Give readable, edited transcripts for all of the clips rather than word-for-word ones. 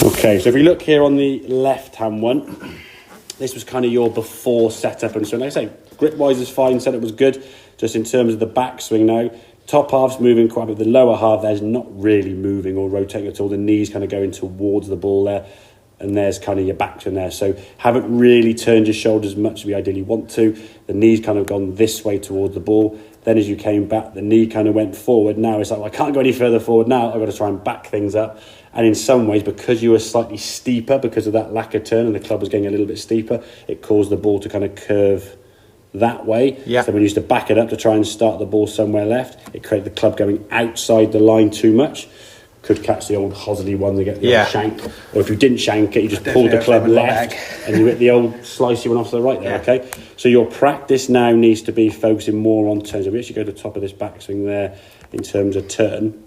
Okay, so if you look here on the left-hand one, this was kind of your before setup and so on. Like I say, grip-wise is fine, setup was good. Just in terms of the backswing now, top half's moving quite a bit. The lower half there's not really moving or rotating at all. The knees kind of going towards the ball there, and there's kind of your backswing there. So haven't really turned your shoulders as much as we ideally want to. The knees kind of gone this way towards the ball. Then as you came back, the knee kind of went forward. Now it's like, well, I can't go any further forward now. I've got to try and back things up. And in some ways, because you were slightly steeper, because of that lack of turn and the club was getting a little bit steeper, it caused the ball to kind of curve that way. Yeah. So when you used to back it up to try and start the ball somewhere left, it created the club going outside the line too much. Could catch the old Hosley one to get the old shank. Or if you didn't shank it, you just pulled the club left and you hit the old slicey one off to the right there, okay? So your practice now needs to be focusing more on turns. If we actually go to the top of this backswing there in terms of turn,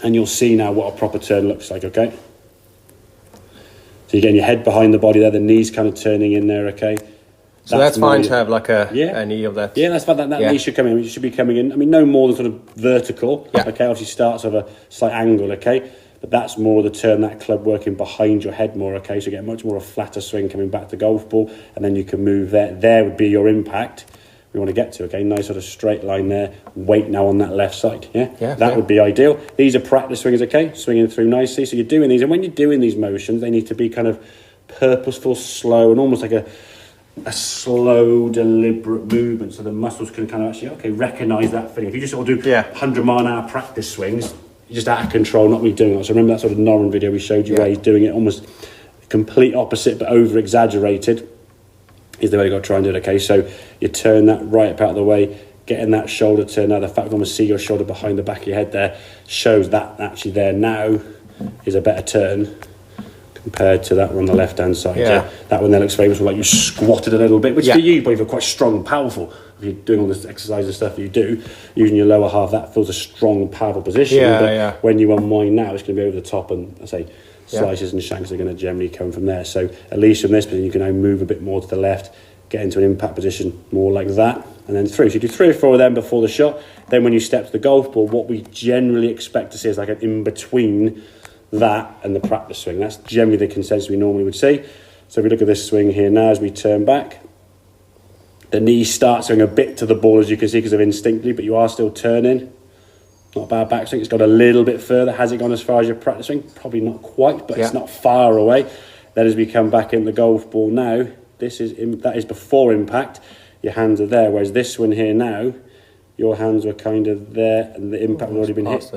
and you'll see now what a proper turn looks like, okay? So you're getting your head behind the body there, the knees kind of turning in there, okay? So that's fine to have like a knee of that. Yeah, that's fine. That knee should come in. It should be coming in. I mean, no more than sort of vertical. Yeah. Okay, obviously starts of a slight angle, okay? But that's more the turn, that club working behind your head more, okay? So you get much more a flatter swing coming back to golf ball, and then you can move there. There would be your impact we want to get to, okay? Nice sort of straight line there. Weight now on that left side, yeah? That would be ideal. These are practice swings, okay? Swinging through nicely. So you're doing these, and when you're doing these motions, they need to be kind of purposeful, slow, and almost like a slow, deliberate movement, so the muscles can kind of actually, recognise that feeling. If you just sort of do 100 mile an hour practice swings, you're just out of control, not really doing it. So remember that sort of Norrin video we showed you where he's doing it almost complete opposite, but over-exaggerated, is the way you've got to try and do it, okay? So you turn that right up out of the way, getting that shoulder turn. Now the fact you almost see your shoulder behind the back of your head there shows that actually there now is a better turn compared to that one on the left-hand side. Yeah. That one there looks very much like you squatted a little bit, which for you, probably feel quite strong and powerful. If you're doing all this exercise and stuff that you do, using your lower half, that feels a strong, powerful position. But when you unwind now, it's going to be over the top, and I say slices and shanks are going to generally come from there. So at least from this position, you can now move a bit more to the left, get into an impact position more like that, and then through. So you do 3 or 4 of them before the shot. Then when you step to the golf ball, what we generally expect to see is like an in-between that and the practice swing. That's generally the consensus we normally would see. So if we look at this swing here now as we turn back, the knee starts going a bit to the ball, as you can see, because of instinctively, but you are still turning. Not a bad backswing. It's got a little bit further. Has it gone as far as your practice swing? Probably not quite, but it's not far away. Then as we come back in the golf ball now, that is before impact. Your hands are there, whereas this one here now, your hands were kind of there and the impact had already been hit.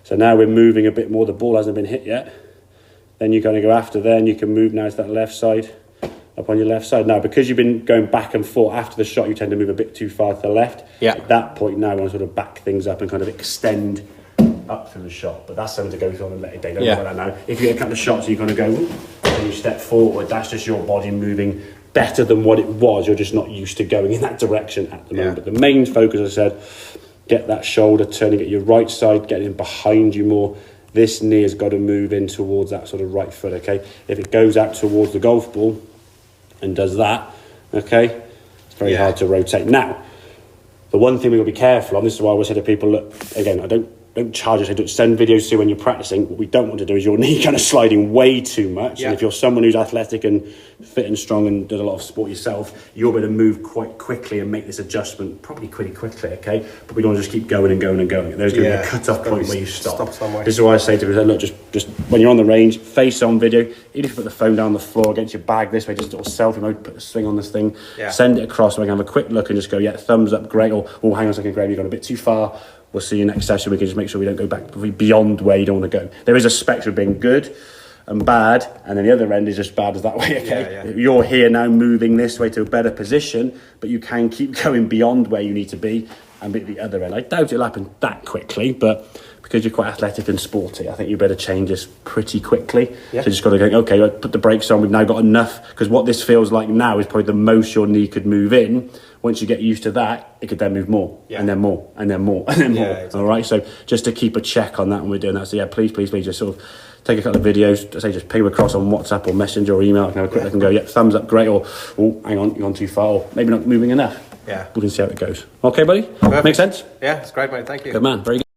So now we're moving a bit more. The ball hasn't been hit yet. Then you're going to go after there, and you can move now to that left side, up on your left side. Now, because you've been going back and forth after the shot, you tend to move a bit too far to the left. At that point now, we want to sort of back things up and kind of extend up through the shot. But that's something to go through on a later day. Don't worry about that now. If you get a couple of shots, you're going to go, and you step forward. That's just your body moving better than what it was. You're just not used to going in that direction at the moment. But the main focus, as I said, get that shoulder turning at your right side, getting behind you more. This knee has got to move in towards that sort of right foot, okay? If it goes out towards the golf ball and does that, okay, it's very hard to rotate. Now, the one thing we've got to be careful of, this is why I always say to people, look, again, I don't charge us, I don't send videos to you when you're practicing. What we don't want to do is your knee kind of sliding way too much. And if you're someone who's athletic and fit and strong and does a lot of sport yourself, you're able to move quite quickly and make this adjustment probably pretty quickly, okay? But we don't want to just keep going and going and going. There's going to be a cut-off point where you stop. This is why I say to people, look, just when you're on the range, face on video, even if you put the phone down on the floor against your bag this way, just a little selfie mode, put the swing on this thing, send it across so I can have a quick look and just go, thumbs up, great, or hang on a second, Graham, you've gone a bit too far. We'll see you next session. We can just make sure we don't go back beyond where you don't want to go. There is a spectrum of being good and bad, and then the other end is just bad as that way, okay? You're here now moving this way to a better position, but you can keep going beyond where you need to be and be at the other end. I doubt it'll happen that quickly, but because you're quite athletic and sporty, I think you better change this pretty quickly. So you just got to go, okay, I put the brakes on, we've now got enough, because what this feels like now is probably the most your knee could move in. Once you get used to that, it could then move more, and then more, and then more, and then more. Exactly. All right, so just to keep a check on that when we're doing that. So please just sort of take a couple of videos, just ping them across on WhatsApp or Messenger or email. I can have a quick look and go, thumbs up, great, or hang on, you've gone too far, or maybe not moving enough. We can see how it goes. Okay, buddy? Perfect. Make sense? Yeah, it's great, mate. Thank you. Good man, very good.